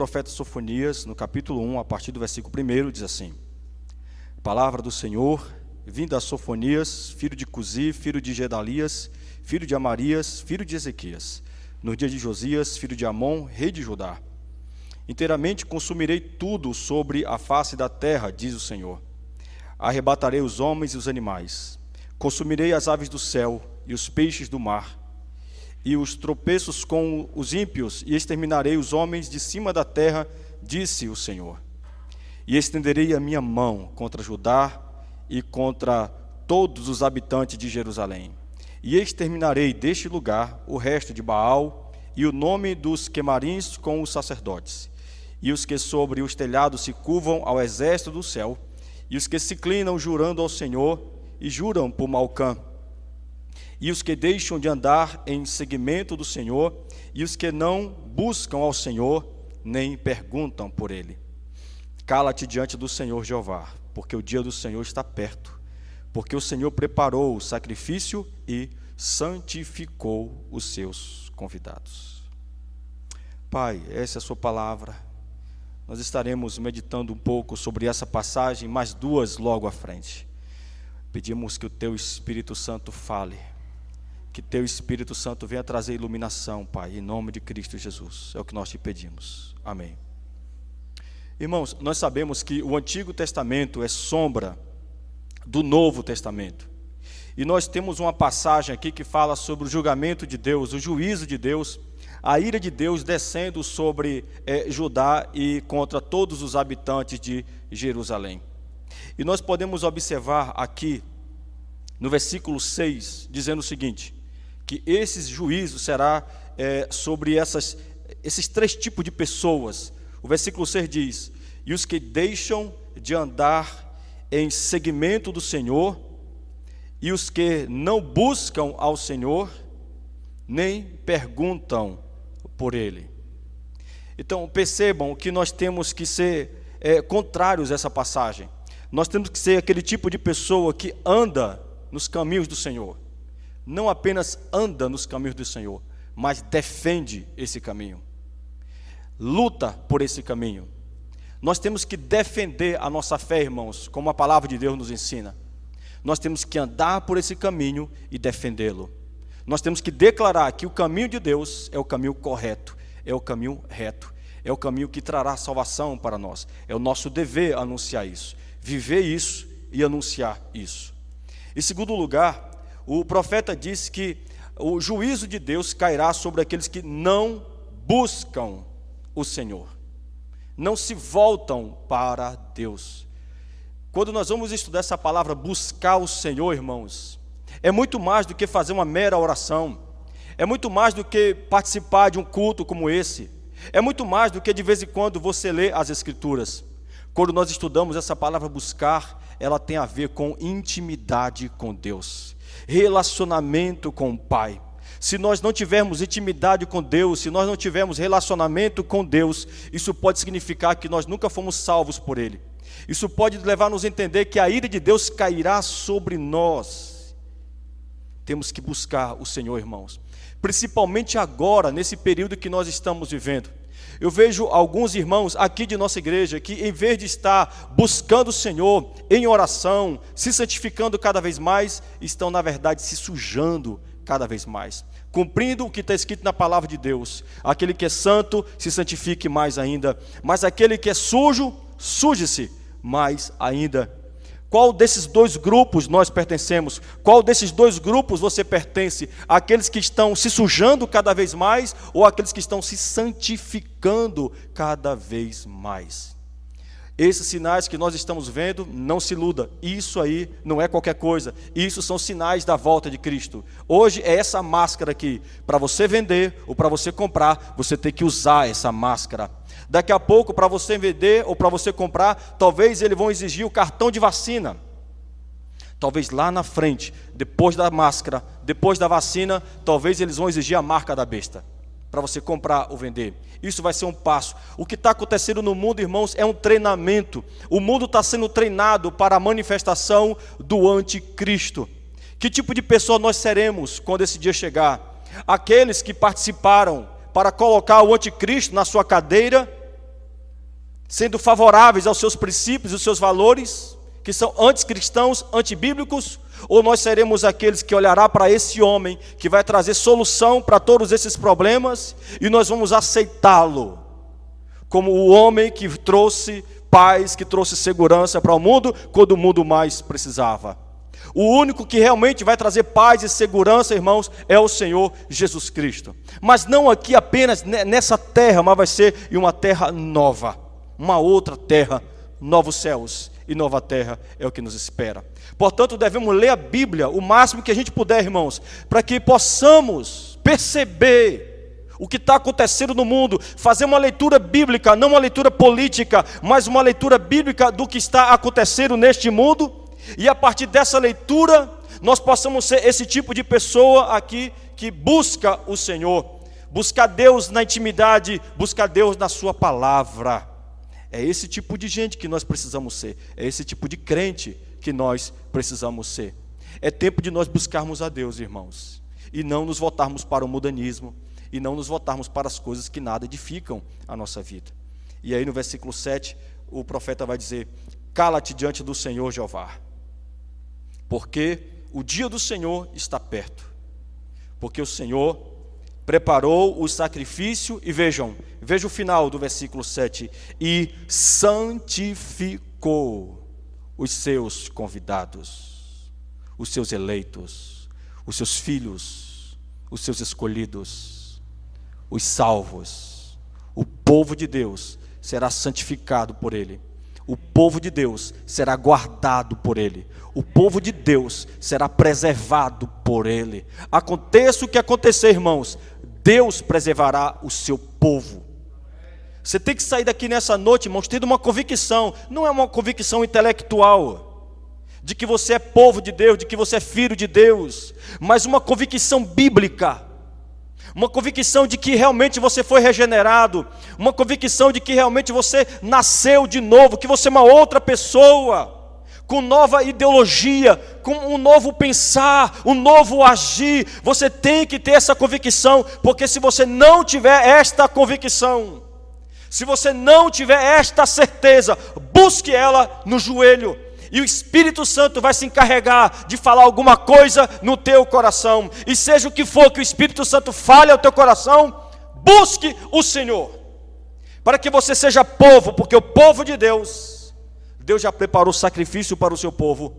profeta Sofonias, no capítulo 1, a partir do versículo 1, diz assim: Palavra do Senhor, vinda a Sofonias, filho de Cusi, filho de Gedalias, filho de Amarias, filho de Ezequias, no dia de Josias, filho de Amon, rei de Judá. Inteiramente consumirei tudo sobre a face da terra, diz o Senhor. Arrebatarei os homens e os animais, consumirei as aves do céu e os peixes do mar, e os tropeços com os ímpios, e exterminarei os homens de cima da terra, disse o Senhor. E estenderei a minha mão contra Judá e contra todos os habitantes de Jerusalém, e exterminarei deste lugar o resto de Baal e o nome dos quemarins com os sacerdotes, e os que sobre os telhados se curvam ao exército do céu, e os que se inclinam jurando ao Senhor e juram por Malcã, e os que deixam de andar em seguimento do Senhor, e os que não buscam ao Senhor, nem perguntam por Ele. Cala-te diante do Senhor Jeová, porque o dia do Senhor está perto, porque o Senhor preparou o sacrifício e santificou os seus convidados. Pai, essa é a sua palavra. Nós estaremos meditando um pouco sobre essa passagem, mais duas logo à frente. Pedimos que o Teu Espírito Santo fale, que Teu Espírito Santo venha trazer iluminação, Pai, em nome de Cristo Jesus. É o que nós te pedimos. Amém. Irmãos, nós sabemos que o Antigo Testamento é sombra do Novo Testamento. E nós temos uma passagem aqui que fala sobre o julgamento de Deus, o juízo de Deus, a ira de Deus descendo sobre Judá e contra todos os habitantes de Jerusalém. E nós podemos observar aqui, no versículo 6, dizendo o seguinte, que esses juízos será sobre esses três tipos de pessoas. O versículo 6 diz: e os que deixam de andar em seguimento do Senhor, e os que não buscam ao Senhor, nem perguntam por Ele. Então percebam que nós temos que ser contrários a essa passagem. Nós temos que ser aquele tipo de pessoa que anda nos caminhos do Senhor. Não apenas anda nos caminhos do Senhor, mas defende esse caminho. Luta por esse caminho. Nós temos que defender a nossa fé, irmãos, como a palavra de Deus nos ensina. Nós temos que andar por esse caminho e defendê-lo. Nós temos que declarar que o caminho de Deus é o caminho correto, é o caminho reto, é o caminho que trará salvação para nós. É o nosso dever anunciar isso, viver isso e anunciar isso. Em segundo lugar, o profeta disse que o juízo de Deus cairá sobre aqueles que não buscam o Senhor, não se voltam para Deus. Quando nós vamos estudar essa palavra, buscar o Senhor, irmãos, é muito mais do que fazer uma mera oração, é muito mais do que participar de um culto como esse, é muito mais do que de vez em quando você lê as Escrituras. Quando nós estudamos essa palavra buscar, ela tem a ver com intimidade com Deus, relacionamento com o Pai. Se nós não tivermos intimidade com Deus, se nós não tivermos relacionamento com Deus, isso pode significar que nós nunca fomos salvos por Ele. Isso pode levar-nos a entender que a ira de Deus cairá sobre nós. Temos que buscar o Senhor, irmãos, principalmente agora, nesse período que nós estamos vivendo. Eu vejo alguns irmãos aqui de nossa igreja que, em vez de estar buscando o Senhor em oração, se santificando cada vez mais, estão, na verdade, se sujando cada vez mais, cumprindo o que está escrito na palavra de Deus. Aquele que é santo, se santifique mais ainda, mas aquele que é sujo, suje-se mais ainda. Qual desses dois grupos nós pertencemos? Qual desses dois grupos você pertence? Aqueles que estão se sujando cada vez mais ou aqueles que estão se santificando cada vez mais? Esses sinais que nós estamos vendo, não se iluda, isso aí não é qualquer coisa, isso são sinais da volta de Cristo. Hoje é essa máscara aqui, para você vender ou para você comprar, você tem que usar essa máscara. Daqui a pouco, para você vender ou para você comprar, talvez eles vão exigir o cartão de vacina. Talvez lá na frente, depois da máscara, depois da vacina, talvez eles vão exigir a marca da besta, para você comprar ou vender. Isso vai ser um passo. O que está acontecendo no mundo, irmãos, é um treinamento. O mundo está sendo treinado para a manifestação do anticristo. Que tipo de pessoa nós seremos quando esse dia chegar? Aqueles que participaram para colocar o anticristo na sua cadeira, sendo favoráveis aos seus princípios e os seus valores, que são anticristãos, antibíblicos, ou nós seremos aqueles que olhará para esse homem, que vai trazer solução para todos esses problemas, e nós vamos aceitá-lo como o homem que trouxe paz, que trouxe segurança para o mundo, quando o mundo mais precisava. O único que realmente vai trazer paz e segurança, irmãos, é o Senhor Jesus Cristo. Mas não aqui apenas nessa terra, mas vai ser em uma terra nova, uma outra terra, novos céus e nova terra é o que nos espera. Portanto, devemos ler a Bíblia o máximo que a gente puder, irmãos, para que possamos perceber o que está acontecendo no mundo, fazer uma leitura bíblica, não uma leitura política, mas uma leitura bíblica do que está acontecendo neste mundo, e a partir dessa leitura, nós possamos ser esse tipo de pessoa aqui, que busca o Senhor, buscar Deus na intimidade, buscar Deus na sua palavra. É esse tipo de gente que nós precisamos ser, é esse tipo de crente que nós precisamos ser. É tempo de nós buscarmos a Deus, irmãos, e não nos voltarmos para o mundanismo, e não nos voltarmos para as coisas que nada edificam a nossa vida. E aí no versículo 7, o profeta vai dizer: cala-te diante do Senhor Jeová, porque o dia do Senhor está perto, porque o Senhor preparou o sacrifício, e veja o final do versículo 7, e santificou os seus convidados, os seus eleitos, os seus filhos, os seus escolhidos, os salvos. O povo de Deus será santificado por Ele, o povo de Deus será guardado por Ele, o povo de Deus será preservado por Ele. Aconteça o que acontecer, irmãos, Deus preservará o seu povo. Você tem que sair daqui nessa noite, irmãos, tendo uma convicção, não é uma convicção intelectual, de que você é povo de Deus, de que você é filho de Deus, mas uma convicção bíblica, uma convicção de que realmente você foi regenerado, uma convicção de que realmente você nasceu de novo, que você é uma outra pessoa, com nova ideologia, com um novo pensar, um novo agir. Você tem que ter essa convicção, porque se você não tiver esta convicção, se você não tiver esta certeza, busque ela no joelho, e o Espírito Santo vai se encarregar de falar alguma coisa no teu coração, e seja o que for que o Espírito Santo fale ao teu coração, busque o Senhor, para que você seja povo, porque o povo de Deus já preparou sacrifício para o seu povo,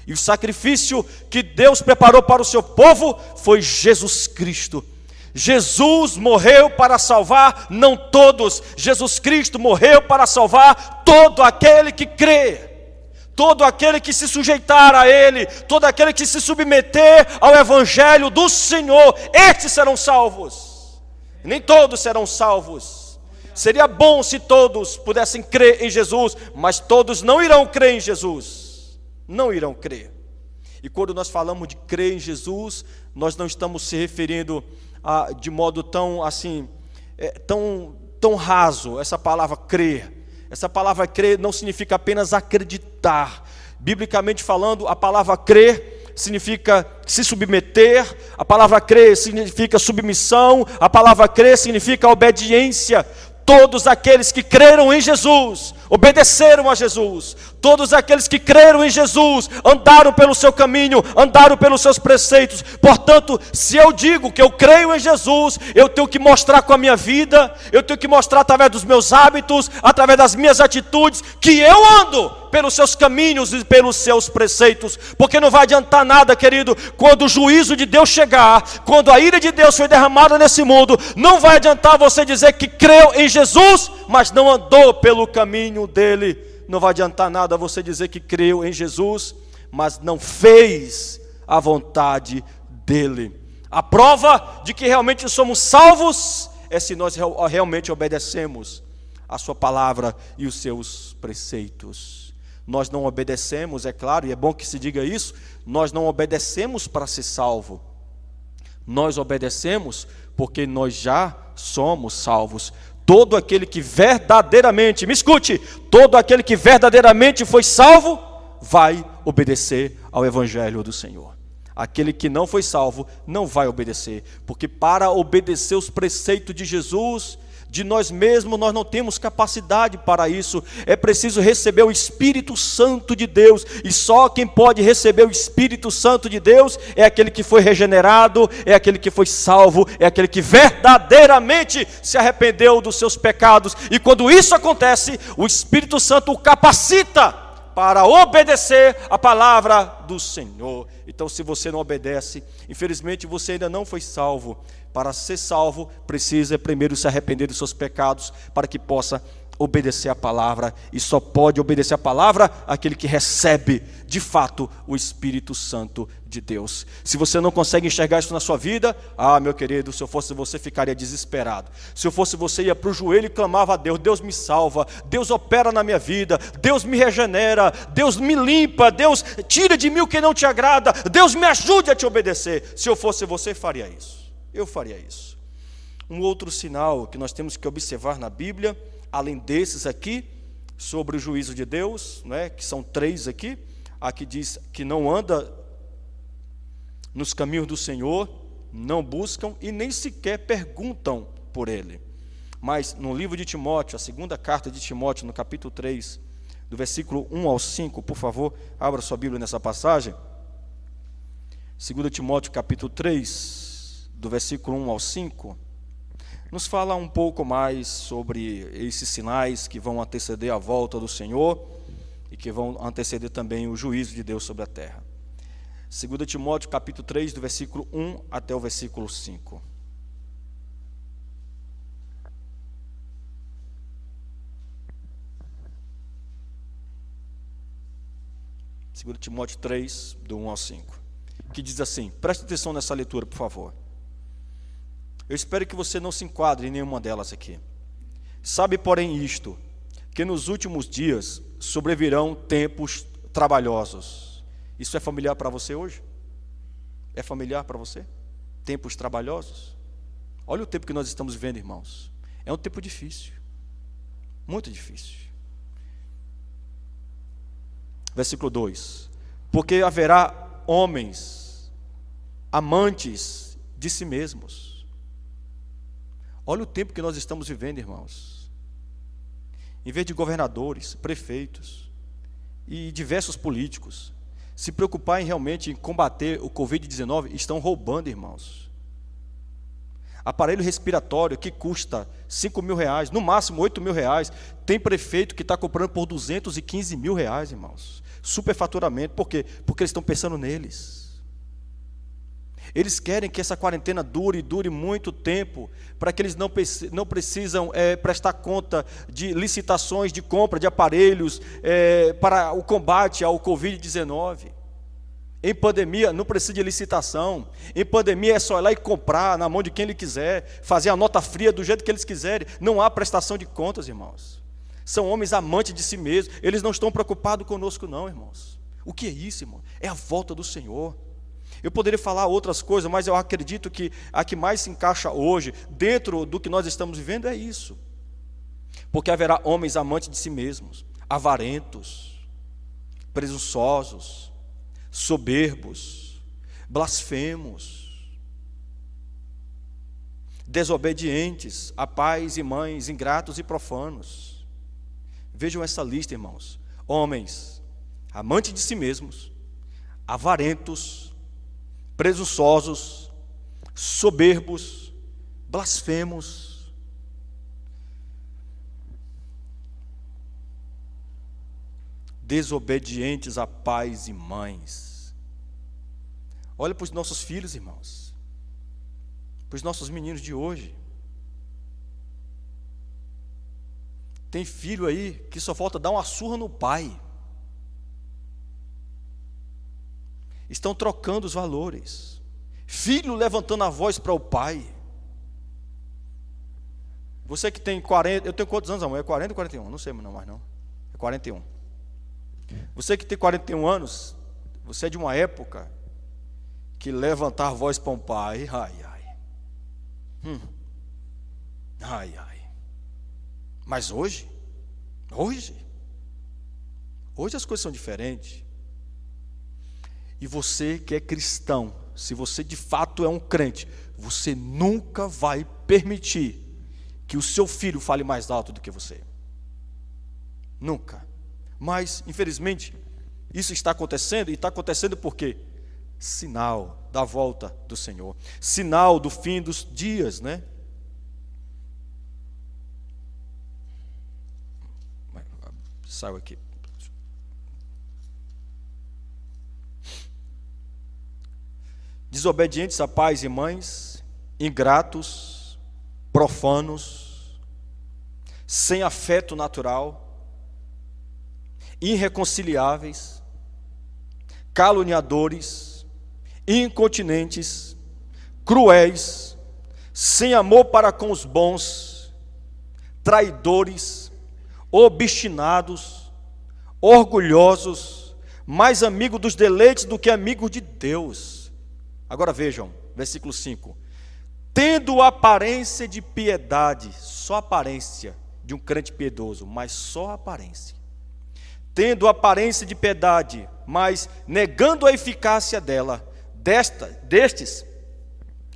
e o sacrifício que Deus preparou para o seu povo foi Jesus Cristo. Jesus morreu para salvar não todos, Jesus Cristo morreu para salvar todo aquele que crê, todo aquele que se sujeitar a Ele, todo aquele que se submeter ao Evangelho do Senhor, estes serão salvos. Nem todos serão salvos. Seria bom se todos pudessem crer em Jesus, mas todos não irão crer em Jesus, não irão crer. E quando nós falamos de crer em Jesus, nós não estamos se referindo de modo tão assim, tão raso. Essa palavra crer não significa apenas acreditar. Biblicamente falando, a palavra crer significa se submeter, a palavra crer significa submissão, a palavra crer significa obediência. Todos aqueles que creram em Jesus, obedeceram a Jesus. Todos aqueles que creram em Jesus, andaram pelo seu caminho, andaram pelos seus preceitos. Portanto, se eu digo que eu creio em Jesus, eu tenho que mostrar com a minha vida, eu tenho que mostrar através dos meus hábitos, através das minhas atitudes, que eu ando pelos seus caminhos e pelos seus preceitos. Porque não vai adiantar nada, querido, quando o juízo de Deus chegar, quando a ira de Deus foi derramada nesse mundo, não vai adiantar você dizer que creu em Jesus, mas não andou pelo caminho dele. Não vai adiantar nada você dizer que creu em Jesus, mas não fez a vontade dele. A prova de que realmente somos salvos é se nós realmente obedecemos a sua palavra e os seus preceitos. Nós não obedecemos, é claro, e é bom que se diga isso, nós não obedecemos para ser salvo. Nós obedecemos porque nós já somos salvos. Todo aquele que verdadeiramente, me escute, todo aquele que verdadeiramente foi salvo, vai obedecer ao Evangelho do Senhor. Aquele que não foi salvo, não vai obedecer, porque para obedecer os preceitos de Jesus, De nós mesmos nós não temos capacidade para isso. É preciso receber o Espírito Santo de Deus. E só quem pode receber o Espírito Santo de Deus é aquele que foi regenerado, é aquele que foi salvo, é aquele que verdadeiramente se arrependeu dos seus pecados. E quando isso acontece, o Espírito Santo o capacita para obedecer a palavra do Senhor. Então, se você não obedece, infelizmente você ainda não foi salvo. Para ser salvo, precisa primeiro se arrepender dos seus pecados, para que possa obedecer a palavra. E só pode obedecer a palavra aquele que recebe, de fato, o Espírito Santo de Deus. Se você não consegue enxergar isso na sua vida, meu querido, se eu fosse você, ficaria desesperado. Se eu fosse você, ia para o joelho e clamava a Deus: Deus me salva, Deus opera na minha vida, Deus me regenera, Deus me limpa, Deus tira de mim o que não te agrada, Deus me ajude a te obedecer. Se eu fosse você, faria isso. Eu faria isso. Um outro sinal que nós temos que observar na Bíblia, além desses aqui, sobre o juízo de Deus, né, que são 3 aqui. Aqui diz que não anda nos caminhos do Senhor, não buscam e nem sequer perguntam por Ele. Mas no livro de Timóteo, a segunda carta de Timóteo, no capítulo 3, do versículo 1 ao 5, por favor, abra sua Bíblia nessa passagem. 2 Timóteo, capítulo 3, do versículo 1 ao 5, nos fala um pouco mais sobre esses sinais que vão anteceder a volta do Senhor e que vão anteceder também o juízo de Deus sobre a terra. 2 Timóteo, capítulo 3, do versículo 1 até o versículo 5. Segundo Timóteo 3, do 1 ao 5, que diz assim, preste atenção nessa leitura, por favor. Eu espero que você não se enquadre em nenhuma delas aqui. Sabe, porém, isto, que nos últimos dias sobrevirão tempos trabalhosos. Isso é familiar para você hoje? É familiar para você? Tempos trabalhosos? Olha o tempo que nós estamos vivendo, irmãos. É um tempo difícil. Muito difícil. Versículo 2. Porque haverá homens amantes de si mesmos. Olha o tempo que nós estamos vivendo, irmãos. Em vez de governadores, prefeitos e diversos políticos se preocuparem realmente em combater o Covid-19, estão roubando, irmãos. Aparelho respiratório que custa R$5.000, no máximo R$8.000. Tem prefeito que está comprando por R$215.000, irmãos. Superfaturamento. Por quê? Porque eles estão pensando neles. Eles querem que essa quarentena dure muito tempo, para que eles não precisam prestar conta de licitações de compra de aparelhos para o combate ao Covid-19. Em pandemia não precisa de licitação. Em pandemia é só ir lá e comprar na mão de quem ele quiser, fazer a nota fria do jeito que eles quiserem. Não há prestação de contas, irmãos. São homens amantes de si mesmos. Eles não estão preocupados conosco não, irmãos. O que é isso, irmão? É a volta do Senhor. Eu poderia falar outras coisas, mas eu acredito que a que mais se encaixa hoje, dentro do que nós estamos vivendo, é isso. Porque haverá homens amantes de si mesmos, avarentos, presunçosos, soberbos, blasfemos, desobedientes a pais e mães, ingratos e profanos. Vejam essa lista, irmãos. Homens amantes de si mesmos, avarentos, presunçosos, soberbos, blasfemos. Desobedientes a pais e mães. Olha para os nossos filhos, irmãos. Para os nossos meninos de hoje. Tem filho aí que só falta dar uma surra no pai. Estão trocando os valores. Filho levantando a voz para o pai. Você que tem 40, eu tenho quantos anos, amor? É 40 ou 41? Não sei mais não. É 41. Você que tem 41 anos, você é de uma época que levantar a voz para um pai, ai. Mas hoje as coisas são diferentes. E você que é cristão, se você de fato é um crente, você nunca vai permitir que o seu filho fale mais alto do que você. Nunca. Mas, infelizmente, isso está acontecendo, e está acontecendo por quê? Sinal da volta do Senhor. Sinal do fim dos dias, né? Saiu aqui. Desobedientes a pais e mães, ingratos, profanos, sem afeto natural, irreconciliáveis, caluniadores, incontinentes, cruéis, sem amor para com os bons, traidores, obstinados, orgulhosos, mais amigo dos deleites do que amigo de Deus. Agora vejam, versículo 5. Tendo aparência de piedade, só aparência de um crente piedoso, mas só aparência. Tendo aparência de piedade, mas negando a eficácia dela, destes,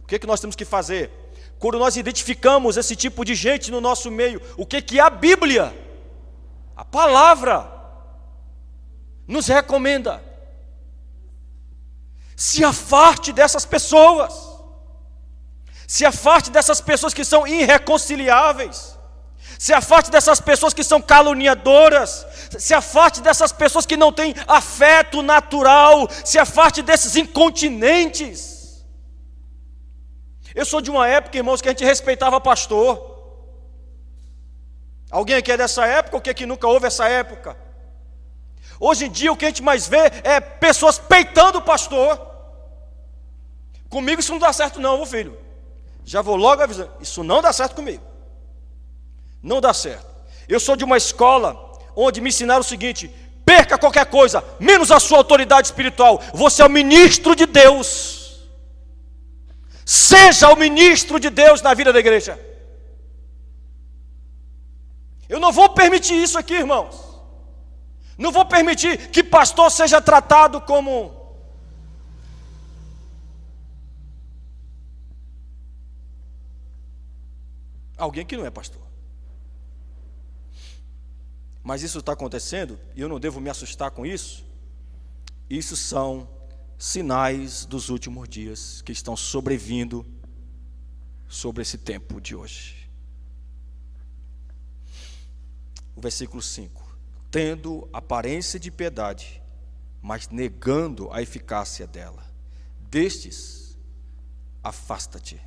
o que nós temos que fazer? Quando nós identificamos esse tipo de gente no nosso meio, o que a Bíblia, a palavra, nos recomenda? Se afaste dessas pessoas. Se afaste dessas pessoas que são irreconciliáveis. Se afaste dessas pessoas que são caluniadoras. Se afaste dessas pessoas que não têm afeto natural. Se afaste desses incontinentes. Eu sou de uma época, irmãos, que a gente respeitava pastor. Alguém aqui é dessa época ou que nunca houve essa época? Hoje em dia o que a gente mais vê é pessoas peitando o pastor. Comigo isso não dá certo não, meu filho. Já vou logo avisando, isso não dá certo comigo. Não dá certo. Eu sou de uma escola onde me ensinaram o seguinte: perca qualquer coisa, menos a sua autoridade espiritual. Você é o ministro de Deus. Seja o ministro de Deus na vida da igreja. Eu não vou permitir isso aqui, irmãos. Não vou permitir que pastor seja tratado como alguém que não é pastor. Mas isso está acontecendo e eu não devo me assustar com isso. Isso são sinais dos últimos dias que estão sobrevindo sobre esse tempo de hoje. O versículo 5. Tendo aparência de piedade, mas negando a eficácia dela. Destes, afasta-te.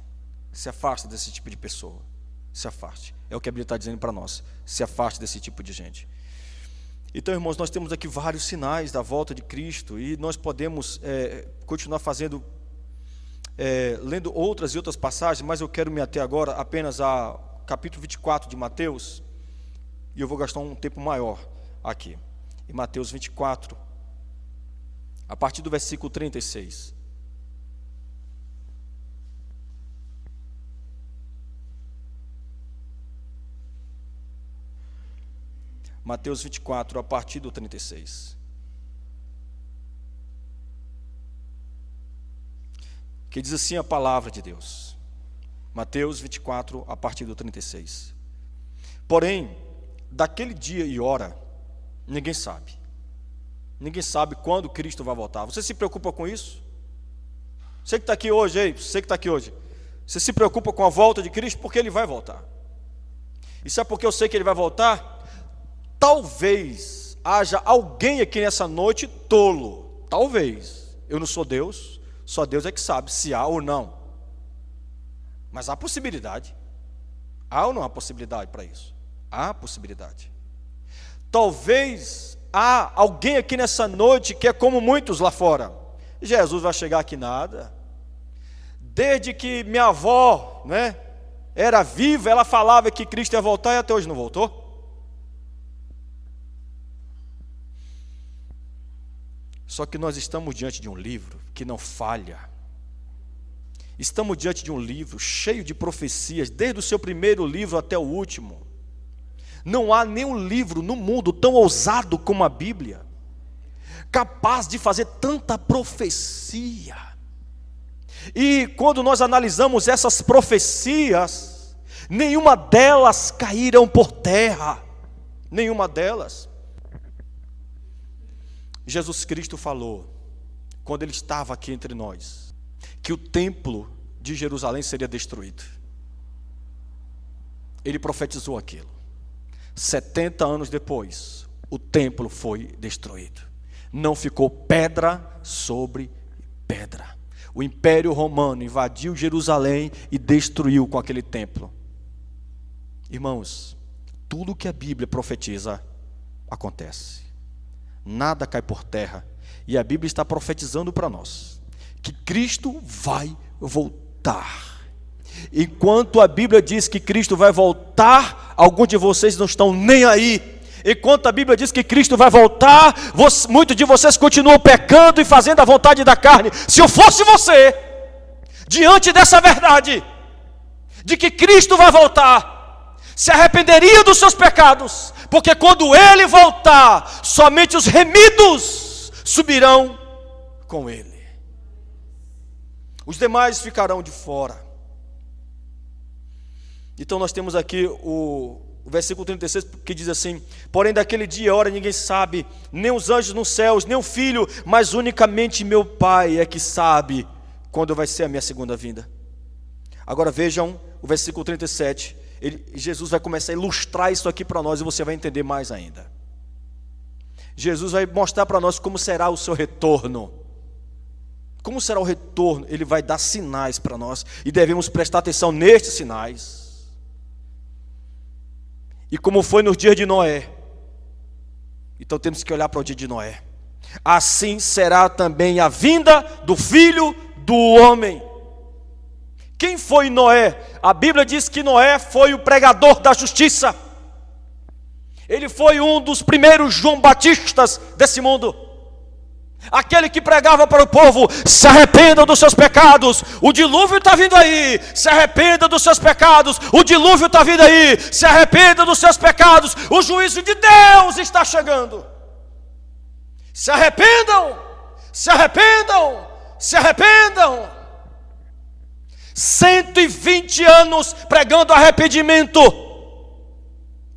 Se afasta desse tipo de pessoa. Se afaste. É o que a Bíblia está dizendo para nós. Se afaste desse tipo de gente. Então, irmãos, nós temos aqui vários sinais da volta de Cristo. E nós podemos continuar fazendo, lendo outras e outras passagens. Mas eu quero me ater agora apenas ao capítulo 24 de Mateus. E eu vou gastar um tempo maior aqui. Em Mateus 24, a partir do versículo 36. Mateus 24, a partir do 36. Que diz assim a palavra de Deus. Mateus 24, a partir do 36. Porém, daquele dia e hora, ninguém sabe. Ninguém sabe quando Cristo vai voltar. Você se preocupa com isso? Você que está aqui hoje, você que está aqui hoje, você se preocupa com a volta de Cristo porque Ele vai voltar. E sabe por que eu sei que Ele vai voltar? Talvez haja alguém aqui nessa noite tolo. Talvez. Eu não sou Deus, só Deus é que sabe se há ou não. Mas há possibilidade. Há ou não há possibilidade para isso? Há possibilidade. Talvez há alguém aqui nessa noite que é como muitos lá fora. Jesus vai chegar aqui nada. Desde que minha avó, era viva, ela falava que Cristo ia voltar e até hoje não voltou. Só que nós estamos diante de um livro que não falha. Estamos diante de um livro cheio de profecias, desde o seu primeiro livro até o último. Não há nenhum livro no mundo tão ousado como a Bíblia, capaz de fazer tanta profecia. E quando nós analisamos essas profecias, Nenhuma delas caíram por terra. Nenhuma delas. Jesus Cristo falou, quando Ele estava aqui entre nós, que o templo de Jerusalém seria destruído. Ele profetizou aquilo. 70 anos depois, o templo foi destruído. Não ficou pedra sobre pedra. O Império Romano invadiu Jerusalém e destruiu com aquele templo. Irmãos, tudo que a Bíblia profetiza acontece. Nada cai por terra. E a Bíblia está profetizando para nós que Cristo vai voltar. Enquanto a Bíblia diz que Cristo vai voltar, alguns de vocês não estão nem aí. Enquanto a Bíblia diz que Cristo vai voltar, muitos de vocês continuam pecando e fazendo a vontade da carne. Se eu fosse você, diante dessa verdade, de que Cristo vai voltar, se arrependeria dos seus pecados, porque quando Ele voltar, somente os remidos subirão com Ele. Os demais ficarão de fora. Então nós temos aqui o versículo 36, que diz assim: porém daquele dia e hora ninguém sabe, nem os anjos nos céus, nem o Filho, mas unicamente meu Pai é que sabe quando vai ser a minha segunda vinda. Agora vejam o versículo 37, Jesus vai começar a ilustrar isso aqui para nós e você vai entender mais ainda. Jesus vai mostrar para nós como será o seu retorno. Como será o retorno? Ele vai dar sinais para nós e devemos prestar atenção nestes sinais. E como foi nos dias de Noé, então temos que olhar para o dia de Noé. Assim será também a vinda do Filho do Homem. Quem foi Noé? A Bíblia diz que Noé foi o pregador da justiça. Ele foi um dos primeiros João Batistas desse mundo. Aquele que pregava para o povo: se arrependam dos seus pecados, o dilúvio está vindo aí. Se arrependa dos seus pecados, o dilúvio está vindo aí. Se arrependa dos seus pecados, o juízo de Deus está chegando. Se arrependam, se arrependam, se arrependam. 120 anos pregando arrependimento,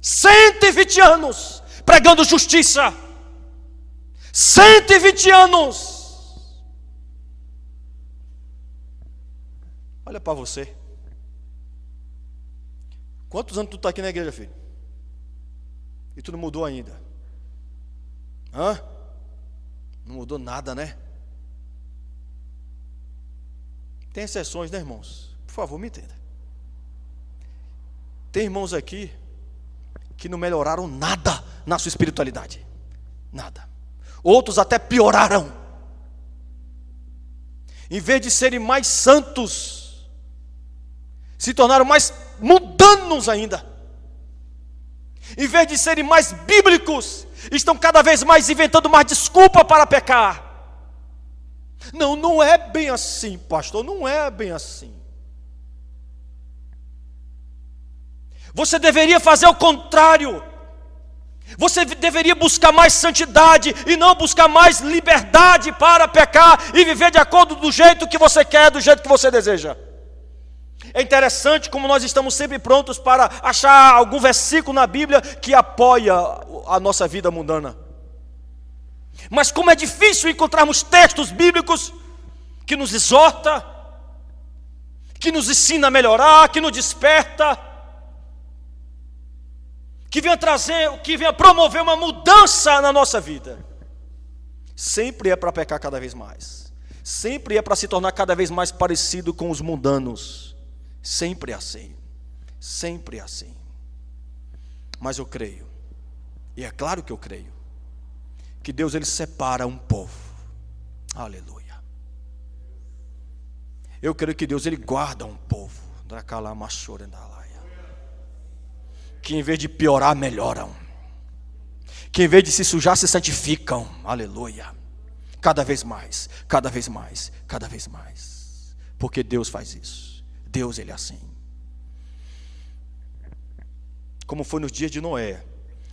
120 anos pregando justiça, 120 anos. Olha para você. Quantos anos tu está aqui na igreja, filho? E tu não mudou ainda? Hã? Não mudou nada, né? Tem exceções, né, irmãos? Por favor, me entenda. Tem irmãos aqui que não melhoraram nada na sua espiritualidade. Nada. Outros até pioraram. Em vez de serem mais santos, se tornaram mais mundanos ainda. Em vez de serem mais bíblicos, estão cada vez mais inventando mais desculpa para pecar. Não, não é bem assim, pastor, não é bem assim. Você deveria fazer o contrário. Você deveria buscar mais santidade e não buscar mais liberdade para pecar e viver de acordo do jeito que você quer, do jeito que você deseja. É interessante como nós estamos sempre prontos para achar algum versículo na Bíblia que apoia a nossa vida mundana. Mas como é difícil encontrarmos textos bíblicos que nos exorta, que nos ensina a melhorar, que nos desperta, que venha trazer, que venha promover uma mudança na nossa vida. Sempre é para pecar cada vez mais. Sempre é para se tornar cada vez mais parecido com os mundanos. Sempre é assim. Sempre é assim. Mas eu creio, e é claro que eu creio, que Deus ele separa um povo. Aleluia. Eu creio que Deus ele guarda um povo. Que em vez de piorar, melhoram. Que em vez de se sujar, se santificam. Aleluia. Cada vez mais, cada vez mais, cada vez mais. Porque Deus faz isso. Deus ele é assim. Como foi nos dias de Noé,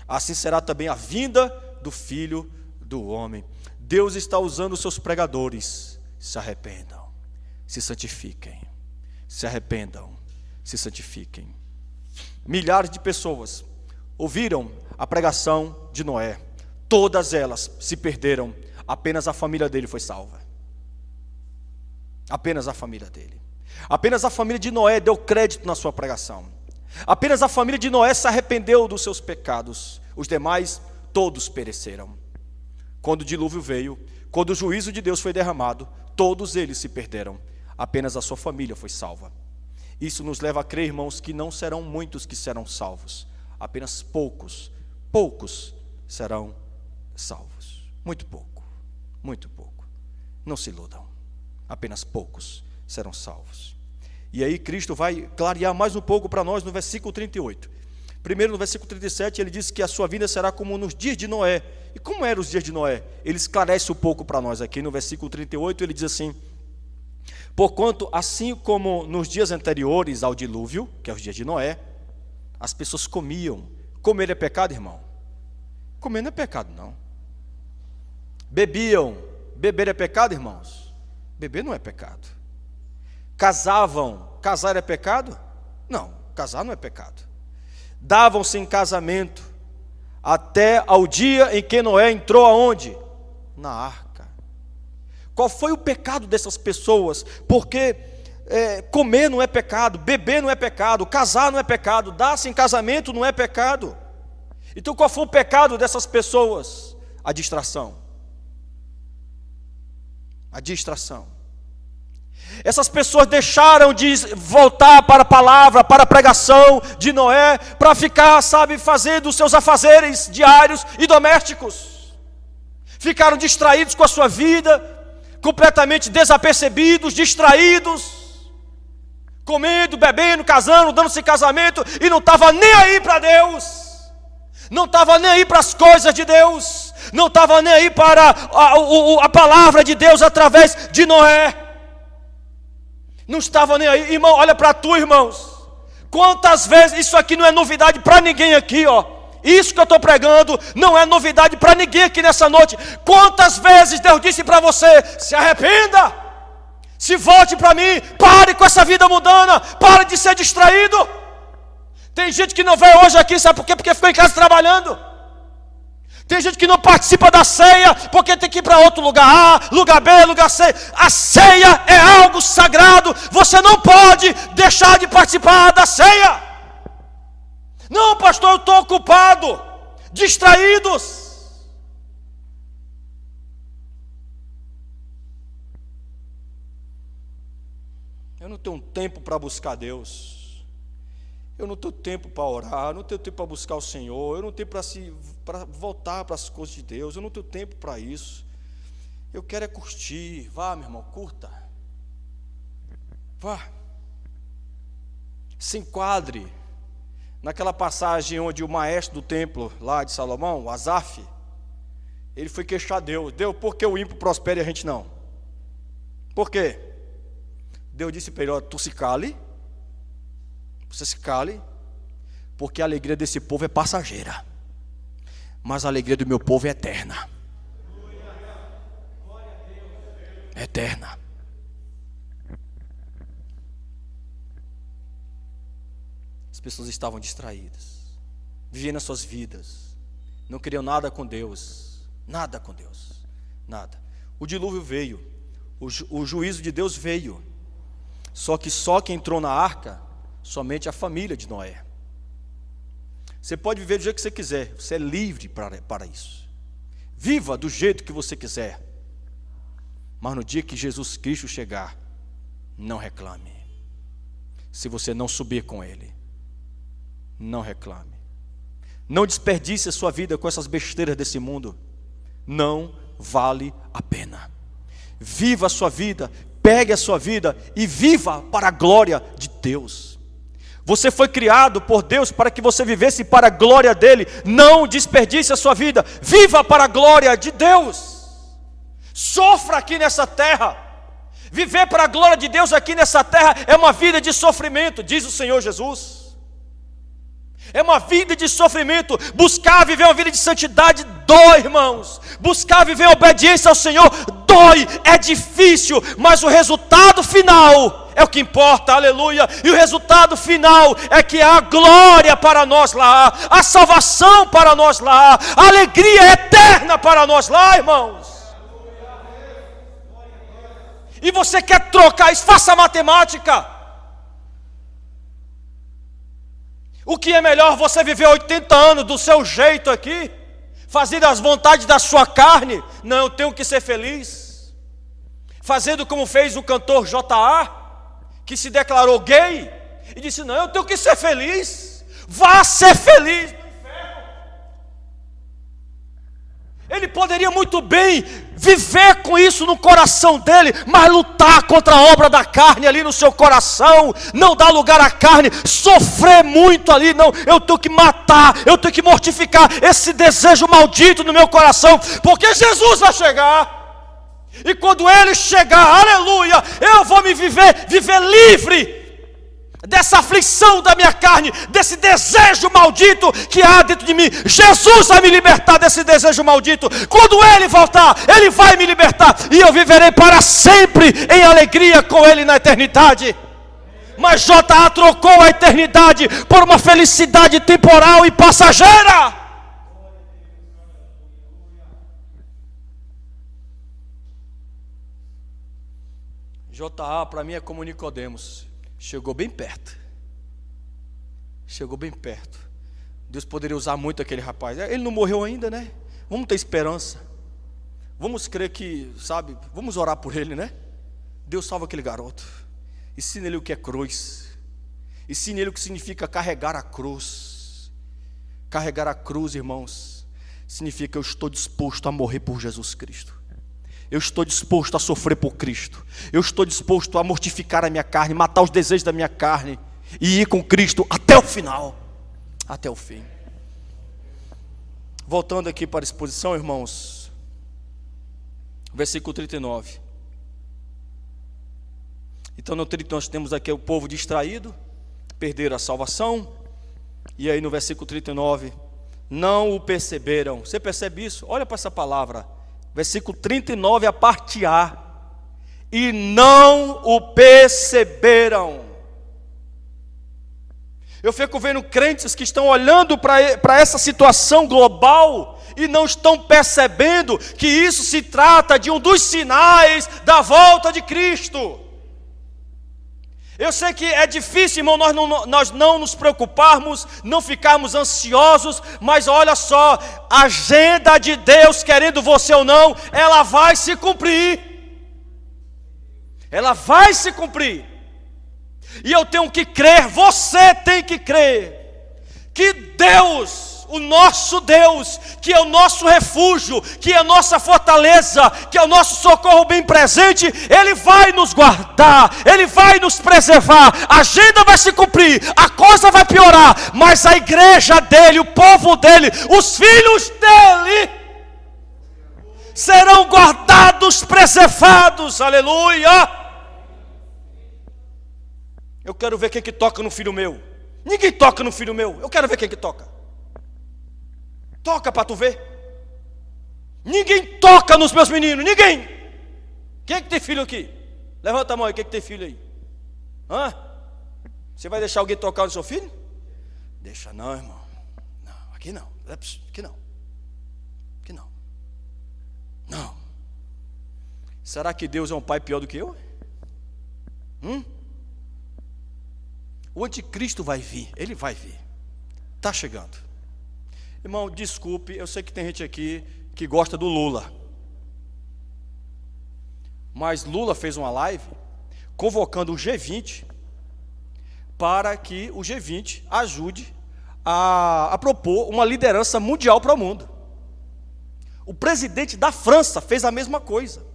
assim será também a vinda do Filho do Homem. Deus está usando os seus pregadores. Se arrependam, se santifiquem. Se arrependam, se santifiquem. milhares de pessoas ouviram a pregação de Noé. Todas elas se perderam, apenas a família dele foi salva. Apenas a família dele. Apenas a família de Noé deu crédito na sua pregação. Apenas a família de Noé se arrependeu dos seus pecados. Os demais, todos pereceram. Quando o dilúvio veio, quando o juízo de Deus foi derramado, todos eles se perderam. Apenas a sua família foi salva. Isso nos leva a crer, irmãos, que não serão muitos que serão salvos. Apenas poucos serão salvos. Muito pouco, muito pouco. Não se iludam. Apenas poucos serão salvos. E aí Cristo vai clarear mais um pouco para nós no versículo 38. Primeiro no versículo 37 ele diz que a sua vida será como nos dias de Noé. E como eram os dias de Noé? Ele esclarece um pouco para nós aqui no versículo 38, ele diz assim: porquanto assim como nos dias anteriores ao dilúvio, que é os dias de Noé, as pessoas comiam. Comer é pecado, irmão? Comer não é pecado, não. Bebiam. Beber é pecado, irmãos? Beber não é pecado. Casavam. Casar é pecado? Não, casar não é pecado. Davam-se em casamento até ao dia em que Noé entrou aonde? Na arca. Qual foi o pecado dessas pessoas? Porque comer não é pecado, beber não é pecado, casar não é pecado, dar-se em casamento não é pecado. Então qual foi o pecado dessas pessoas? A distração. A distração. Essas pessoas deixaram de voltar para a palavra, para a pregação de Noé, para ficar, fazendo os seus afazeres diários e domésticos. Ficaram distraídos com a sua vida, completamente desapercebidos, distraídos, comendo, bebendo, casando, dando-se em casamento, e não estava nem aí para Deus, não estava nem aí para as coisas de Deus, não estava nem aí para a palavra de Deus através de Noé. Não estava nem aí. Irmão, olha para tu, irmãos. Quantas vezes, isso aqui não é novidade para ninguém aqui, ó. Isso que eu estou pregando não é novidade para ninguém aqui nessa noite. Quantas vezes Deus disse para você: se arrependa, se volte para mim, pare com essa vida mundana, pare de ser distraído. Tem gente que não veio hoje aqui, sabe por quê? Porque ficou em casa trabalhando. Tem gente que não participa da ceia porque tem que ir para outro lugar A, lugar B, lugar C. A ceia é algo sagrado. Você não pode deixar de participar da ceia. Não, pastor, eu estou ocupado. Distraídos. Eu não tenho tempo para buscar Deus. Eu não tenho tempo para orar, eu não tenho tempo para buscar o Senhor, eu não tenho para voltar para as coisas de Deus, eu não tenho tempo para isso. Eu quero é curtir. Vá, meu irmão, curta. Vá. Se enquadre naquela passagem onde o maestro do templo lá de Salomão, o Asaf, ele foi queixar Deus. Deus, por que o ímpio prospera e a gente não? Por quê? Deus disse para ele: ó, tu se cale. Você se cale, porque a alegria desse povo é passageira, mas a alegria do meu povo é eterna. É eterna. As pessoas estavam distraídas, vivendo as suas vidas, não queriam nada com Deus, nada com Deus, nada. O dilúvio veio, o juízo de Deus veio, só quem entrou na arca, somente a família de Noé. Você pode viver do jeito que você quiser, você é livre para isso. Viva do jeito que você quiser, mas no dia que Jesus Cristo chegar, não reclame. Se você não subir com Ele, não reclame. Não desperdice a sua vida com essas besteiras desse mundo. Não vale a pena. Viva a sua vida, pegue a sua vida e viva para a glória de Deus. Você foi criado por Deus para que você vivesse para a glória dEle. Não desperdice a sua vida. Viva para a glória de Deus. Sofra aqui nessa terra. Viver para a glória de Deus aqui nessa terra é uma vida de sofrimento, diz o Senhor Jesus. É uma vida de sofrimento. Buscar viver uma vida de santidade dói, irmãos. Buscar viver a obediência ao Senhor dói, é difícil, mas o resultado final é o que importa, aleluia. E o resultado final é que há glória para nós lá, a salvação para nós lá, a alegria eterna para nós lá, irmãos. E você quer trocar isso? Faça a matemática. O que é melhor, você viver 80 anos do seu jeito aqui, fazendo as vontades da sua carne? Não, eu tenho que ser feliz. Fazendo como fez o cantor J.A., que se declarou gay e disse: não, eu tenho que ser feliz. Vá ser feliz no inferno. Ele poderia muito bem viver com isso no coração dele, mas lutar contra a obra da carne ali no seu coração, não dar lugar à carne, sofrer muito ali. Não, eu tenho que matar, eu tenho que mortificar esse desejo maldito no meu coração, porque Jesus vai chegar. E quando Ele chegar, aleluia, eu vou me viver livre dessa aflição da minha carne, desse desejo maldito que há dentro de mim. Jesus vai me libertar desse desejo maldito. Quando Ele voltar, Ele vai me libertar, e eu viverei para sempre em alegria com Ele na eternidade. Mas J.A. trocou a eternidade por uma felicidade temporal e passageira. J.A. para mim é como Nicodemos. Chegou bem perto. Chegou bem perto. Deus poderia usar muito aquele rapaz. Ele não morreu ainda, né? Vamos ter esperança. Vamos crer que, sabe, vamos orar por ele, né? Deus salva aquele garoto. Ensina ele o que é cruz. Ensina ele o que significa carregar a cruz. Carregar a cruz, irmãos, significa eu estou disposto a morrer por Jesus Cristo. Eu estou disposto a sofrer por Cristo. Eu estou disposto a mortificar a minha carne, matar os desejos da minha carne e ir com Cristo até o final, até o fim. Voltando aqui para a exposição, irmãos, versículo 39. Então no 30 nós temos aqui o povo distraído, perderam a salvação. E aí no versículo 39, não o perceberam. Você percebe isso? Olha para essa palavra. Versículo 39, a parte A. E não o perceberam. Eu fico vendo crentes que estão olhando para essa situação global e não estão percebendo que isso se trata de um dos sinais da volta de Cristo. Eu sei que é difícil, irmão, nós não nos preocuparmos, não ficarmos ansiosos, mas olha só, a agenda de Deus, querendo você ou não, ela vai se cumprir. Ela vai se cumprir. E eu tenho que crer, você tem que crer, que Deus, o nosso Deus, que é o nosso refúgio, que é a nossa fortaleza, que é o nosso socorro bem presente, Ele vai nos guardar, Ele vai nos preservar, a agenda vai se cumprir, a coisa vai piorar, mas a igreja dEle, o povo dEle, os filhos dEle, serão guardados, preservados, aleluia. Eu quero ver quem que toca no filho meu. Ninguém toca no filho meu, eu quero ver quem que toca. Toca para tu ver. Ninguém toca nos meus meninos, ninguém. Quem é que tem filho aqui? Levanta a mão aí, quem é que tem filho aí? Hã? Você vai deixar alguém tocar no seu filho? Deixa não, irmão. Não, aqui não. Aqui não. Aqui não. Não. Será que Deus é um pai pior do que eu? O anticristo vai vir, ele vai vir. Está chegando. Irmão, desculpe, eu sei que tem gente aqui que gosta do Lula. Mas Lula fez uma live convocando o G20 para que o G20 ajude a propor uma liderança mundial para o mundo. O presidente da França fez a mesma coisa.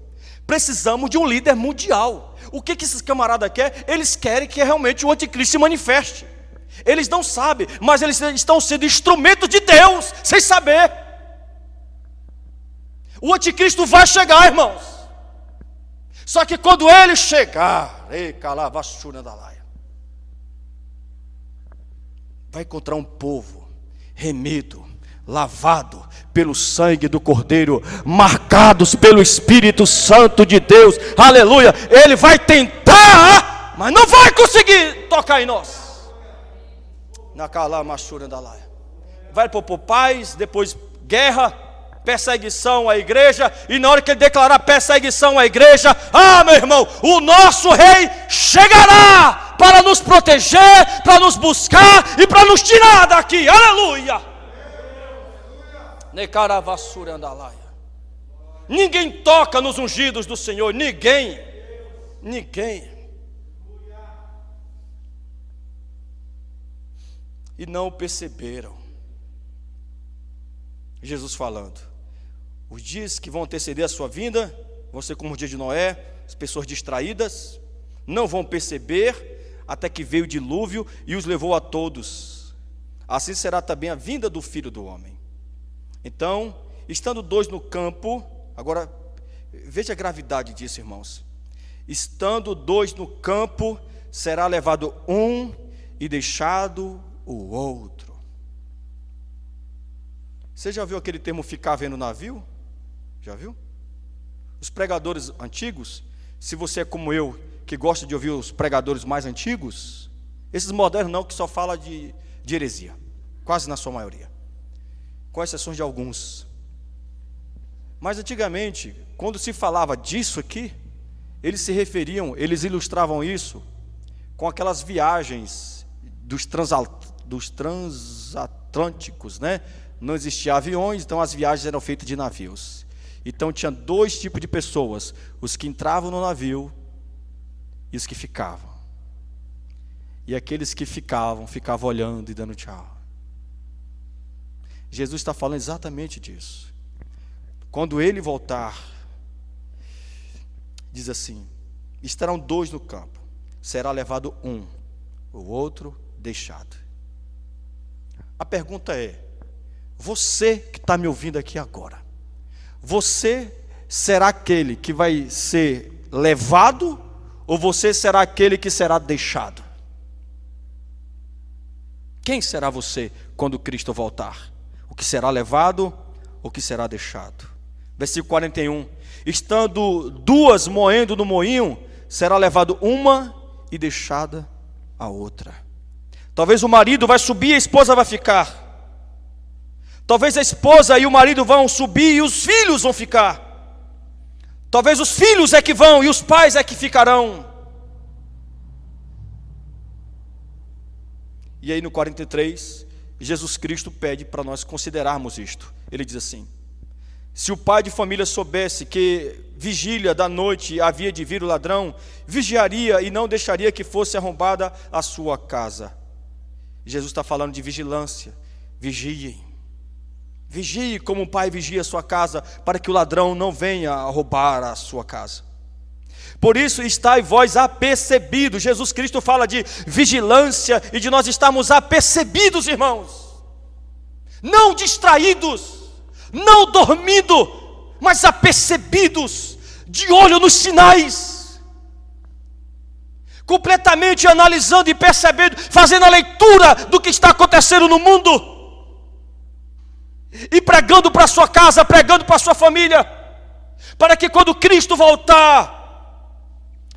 Precisamos de um líder mundial. O que esses camaradas querem? Eles querem que realmente o anticristo se manifeste. Eles não sabem, mas eles estão sendo instrumento de Deus, sem saber. O anticristo vai chegar, irmãos. Só que quando ele chegar, vai encontrar um povo remido, lavado pelo sangue do Cordeiro, marcados pelo Espírito Santo de Deus, aleluia. Ele vai tentar, mas não vai conseguir tocar em nós. Vai propor paz, depois guerra, perseguição à igreja, e na hora que ele declarar perseguição à igreja, meu irmão, o nosso rei chegará para nos proteger, para nos buscar e para nos tirar daqui, aleluia. Ninguém toca nos ungidos do Senhor, ninguém. E não perceberam. Jesus falando, os dias que vão anteceder a sua vinda vão ser como os dias de Noé, as pessoas distraídas, não vão perceber, até que veio o dilúvio e os levou a todos. Assim será também a vinda do Filho do Homem. Então, estando dois no campo, agora veja a gravidade disso, irmãos. Estando dois no campo, será levado um e deixado o outro. Você já viu aquele termo ficar vendo navio? Já viu? Os pregadores antigos, se você é como eu, que gosta de ouvir os pregadores mais antigos, esses modernos não, que só fala de heresia, quase na sua maioria, com exceções de alguns. Mas antigamente, quando se falava disso aqui, eles se referiam, eles ilustravam isso com aquelas viagens dos transatlânticos, né? Não existiam aviões, então as viagens eram feitas de navios. Então tinha dois tipos de pessoas: os que entravam no navio e os que ficavam. E aqueles que ficavam olhando e dando tchau. Jesus está falando exatamente disso. Quando ele voltar, diz assim: estarão dois no campo, será levado um, o outro deixado. A pergunta é: você que está me ouvindo aqui agora, você será aquele que vai ser levado, ou você será aquele que será deixado? Quem será você quando Cristo voltar? O que será levado, ou o que será deixado? Versículo 41. Estando duas moendo no moinho, será levado uma e deixada a outra. Talvez o marido vai subir e a esposa vai ficar. Talvez a esposa e o marido vão subir e os filhos vão ficar. Talvez os filhos é que vão e os pais é que ficarão. E aí no 43, Jesus Cristo pede para nós considerarmos isto. Ele diz assim: se o pai de família soubesse que vigília da noite havia de vir o ladrão, vigiaria e não deixaria que fosse arrombada a sua casa. Jesus está falando de vigilância. Vigiem. Vigie como o pai vigia a sua casa, para que o ladrão não venha a roubar a sua casa. Por isso estai vós apercebidos. Jesus Cristo fala de vigilância e de nós estarmos apercebidos, irmãos. Não distraídos, não dormindo, mas apercebidos, de olho nos sinais, completamente analisando e percebendo, fazendo a leitura do que está acontecendo no mundo, e pregando para a sua casa, pregando para a sua família, para que quando Cristo voltar,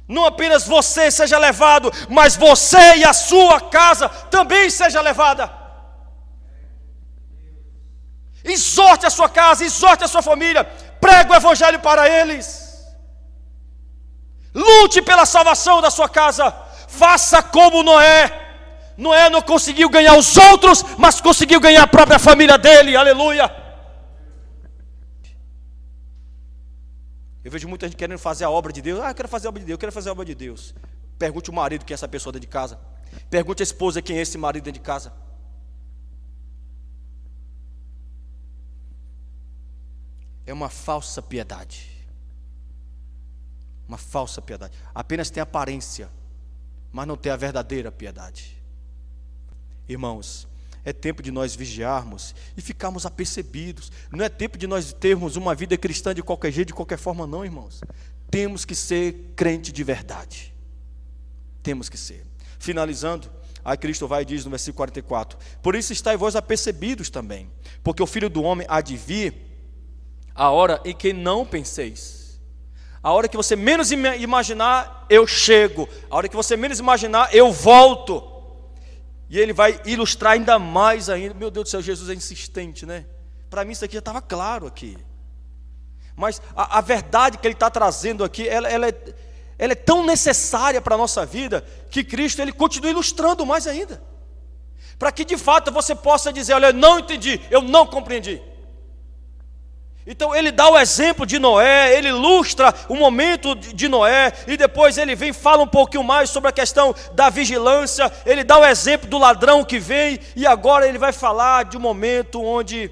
não apenas você seja levado, mas você e a sua casa também seja levada. Exorte a sua casa, exorte a sua família, pregue o evangelho para eles, lute pela salvação da sua casa. Faça como Noé. Noé não conseguiu ganhar os outros, mas conseguiu ganhar a própria família dele, aleluia. Eu vejo muita gente querendo fazer a obra de Deus. Eu quero fazer a obra de Deus, eu quero fazer a obra de Deus. Pergunte o marido quem é essa pessoa dentro de casa. Pergunte a esposa quem é esse marido dentro de casa. É uma falsa piedade. Uma falsa piedade. Apenas tem aparência, mas não tem a verdadeira piedade. Irmãos, é tempo de nós vigiarmos e ficarmos apercebidos. Não é tempo de nós termos uma vida cristã de qualquer jeito, de qualquer forma, não, irmãos. Temos que ser crente de verdade. Temos que ser. Finalizando, aí Cristo vai e diz no versículo 44: por isso estáis vós apercebidos também, porque o Filho do Homem há de vir a hora em que não penseis. A hora que você menos imaginar, eu chego. A hora que você menos imaginar, eu volto. E ele vai ilustrar ainda mais ainda. Meu Deus do céu, Jesus é insistente, né? Para mim isso aqui já estava claro aqui. Mas a verdade que ele está trazendo aqui, ela é tão necessária para a nossa vida, que Cristo ele continua ilustrando mais ainda. Para que de fato você possa dizer: olha, eu não entendi, eu não compreendi. Então ele dá o exemplo de Noé, ele ilustra o momento de Noé, e depois ele vem e fala um pouquinho mais sobre a questão da vigilância. Ele dá o exemplo do ladrão que vem, e agora ele vai falar de um momento onde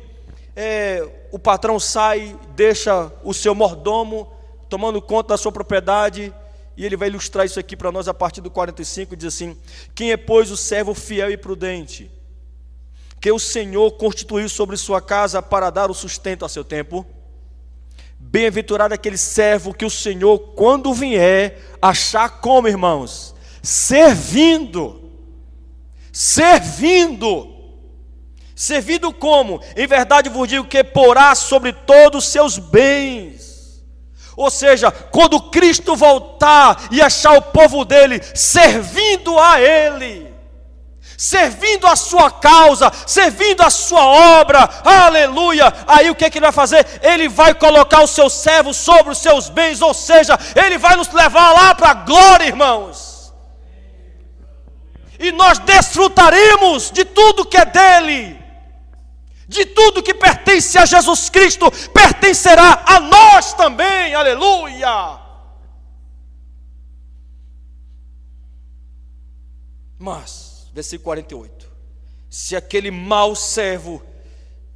o patrão sai, deixa o seu mordomo tomando conta da sua propriedade, e ele vai ilustrar isso aqui para nós a partir do 45, diz assim: quem é, pois, o servo fiel e prudente, que o Senhor constituiu sobre sua casa para dar o sustento a seu tempo? Bem-aventurado aquele servo que o Senhor, quando vier, achar como, irmãos? Servindo como? Em verdade vos digo que porá sobre todos os seus bens. Ou seja, quando Cristo voltar e achar o povo dele servindo a ele, servindo a sua causa, servindo a sua obra, aleluia, aí o que ele vai fazer? Ele vai colocar os seus servos sobre os seus bens, ou seja, ele vai nos levar lá para a glória, irmãos, e nós desfrutaremos de tudo que é dele, de tudo que pertence a Jesus Cristo, pertencerá a nós também, aleluia. Mas versículo 48: se aquele mau servo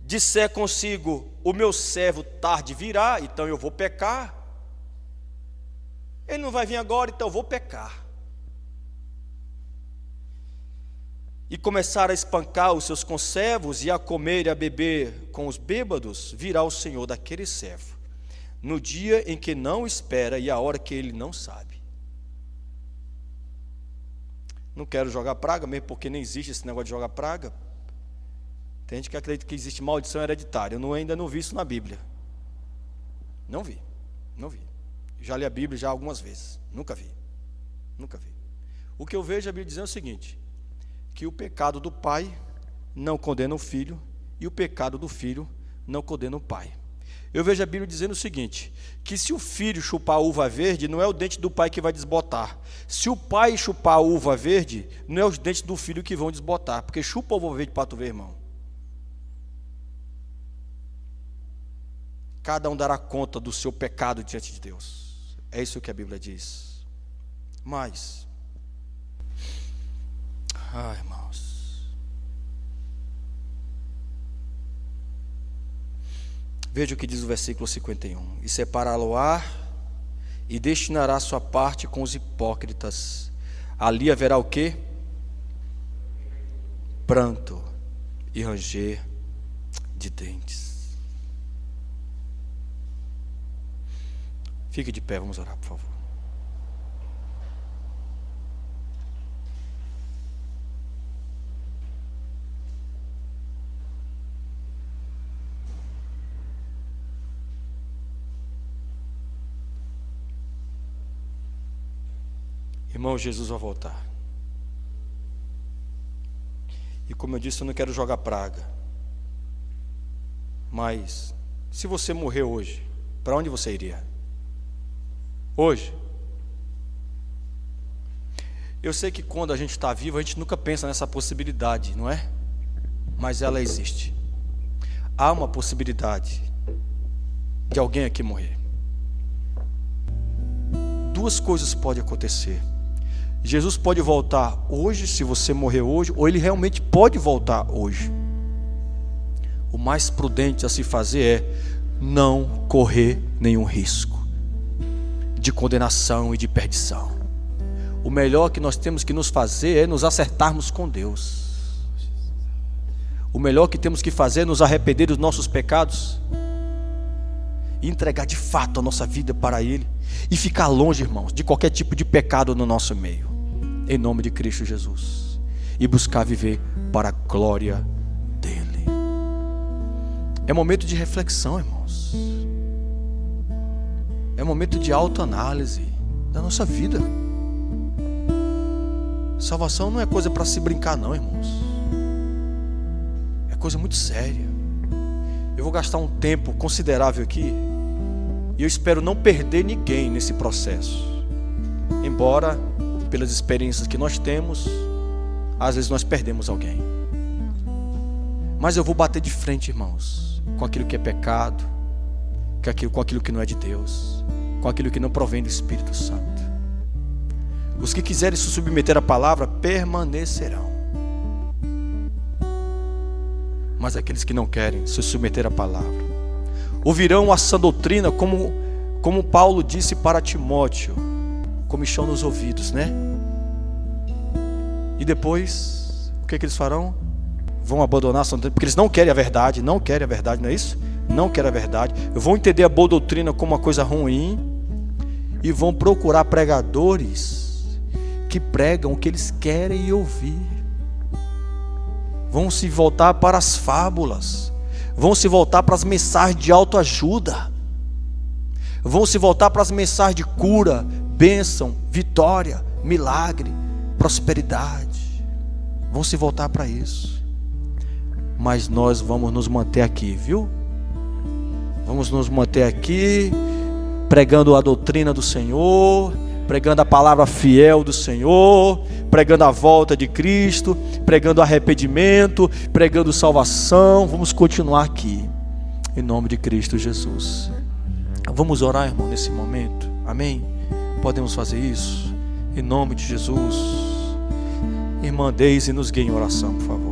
disser consigo: o meu servo tarde virá, então eu vou pecar. Ele não vai vir agora, então eu vou pecar. E começar a espancar os seus conservos e a comer e a beber com os bêbados, virá o Senhor daquele servo no dia em que não espera e a hora que ele não sabe. Não quero jogar praga, mesmo porque nem existe esse negócio de jogar praga. Tem gente que acredita que existe maldição hereditária. Eu ainda não vi isso na Bíblia. Não vi. Já li a Bíblia já algumas vezes. Nunca vi. O que eu vejo a Bíblia dizendo é o seguinte: que o pecado do pai não condena o filho, e o pecado do filho não condena o pai. Eu vejo a Bíblia dizendo o seguinte: que se o filho chupar a uva verde, não é o dente do pai que vai desbotar. Se o pai chupar a uva verde, não é os dentes do filho que vão desbotar. Porque chupa a uva verde para tu ver, irmão. Cada um dará conta do seu pecado diante de Deus. É isso que a Bíblia diz. Mas, irmãos, veja o que diz o versículo 51. E separá-lo-á e destinará sua parte com os hipócritas. Ali haverá o quê? Pranto e ranger de dentes. Fique de pé, vamos orar, por favor. Irmão, Jesus vai voltar. E como eu disse, eu não quero jogar praga. Mas, se você morrer hoje, para onde você iria? Hoje? Eu sei que quando a gente está vivo, a gente nunca pensa nessa possibilidade, não é? Mas ela existe. Há uma possibilidade de alguém aqui morrer. Duas coisas podem acontecer. Jesus pode voltar hoje, se você morrer hoje, ou ele realmente pode voltar hoje. O mais prudente a se fazer é não correr nenhum risco de condenação e de perdição. O melhor que nós temos que nos fazer é nos acertarmos com Deus. O melhor que temos que fazer é nos arrepender dos nossos pecados e entregar de fato a nossa vida para Ele, e ficar longe, irmãos, de qualquer tipo de pecado no nosso meio. em nome de Cristo Jesus, e buscar viver para a glória dele. É momento de reflexão, irmãos. É momento de autoanálise da nossa vida. Salvação não é coisa para se brincar não, irmãos. É coisa muito séria. Eu vou gastar um tempo considerável aqui, e eu espero não perder ninguém nesse processo. Embora, pelas experiências que nós temos, às vezes nós perdemos alguém. Mas eu vou bater de frente, irmãos, com aquilo que é pecado, com aquilo que não é de Deus, com aquilo que não provém do Espírito Santo. Os que quiserem se submeter à palavra permanecerão. Mas aqueles que não querem se submeter à palavra ouvirão a sã doutrina, como Paulo disse para Timóteo, comichão nos ouvidos, né? E depois, o que eles farão? Vão abandonar a sã doutrina, porque eles não querem a verdade, não é isso? Não querem a verdade, vão entender a boa doutrina como uma coisa ruim, e vão procurar pregadores que pregam o que eles querem ouvir. Vão se voltar para as fábulas, vão se voltar para as mensagens de autoajuda, vão se voltar para as mensagens de cura, bênção, vitória, milagre, prosperidade. Vão se voltar para isso. Mas nós vamos nos manter aqui, viu? Vamos nos manter aqui, pregando a doutrina do Senhor, pregando a palavra fiel do Senhor, pregando a volta de Cristo, pregando arrependimento, pregando salvação. Vamos continuar aqui, em nome de Cristo Jesus. Vamos orar, irmão, nesse momento, amém? Podemos fazer isso, em nome de Jesus. Irmã Deise, nos guie em oração, por favor.